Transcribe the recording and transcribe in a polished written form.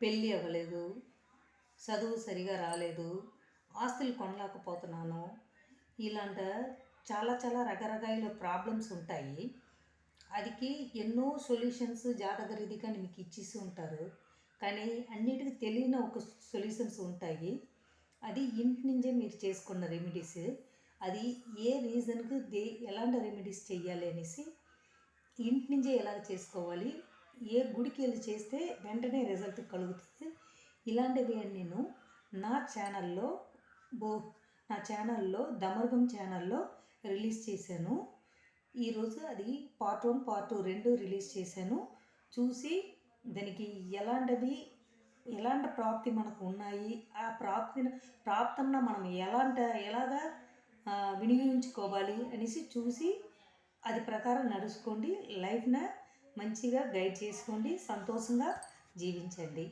పెళ్ళి అవ్వలేదు, చదువు సరిగా రాలేదు, ఆస్తులు కొనలేకపోతున్నాను, ఇలాంటి చాలా చాలా రకరకాల ప్రాబ్లమ్స్ ఉంటాయి. అదికి ఎన్నో సొల్యూషన్స్ జాతక రీతిగా మీకు ఇచ్చేసి ఉంటారు. కానీ అన్నిటికి తెలియని ఒక సొల్యూషన్స్ ఉంటాయి. అది ఇంటి నుంచే మీరు చేసుకున్న రెమెడీస్. అది ఏ రీజన్కు ఎలాంటి రెమెడీస్ చెయ్యాలి అనేసి ఇంటి నుంచే ఎలా చేసుకోవాలి, ఏ గుడికి వెళ్ళి చేస్తే వెంటనే రిజల్ట్ కలుగుతుంది, ఇలాంటివి నేను నా ఛానల్లో దమర్గం ఛానల్లో రిలీజ్ చేశాను. ఈరోజు అది పార్ట్ 1 పార్ట్ 2 రెండు రిలీజ్ చేశాను. చూసి దానికి ఎలాంటి ప్రాప్తి మనకు ఉన్నాయి, ఆ ప్రాప్తంలో మనం ఎలాగా వినియోగించుకోవాలి అనేసి చూసి అది ప్రకారం నడుచుకోండి. లైఫ్ని మంచిగా గైడ్ చేసుకోండి, సంతోషంగా జీవించండి.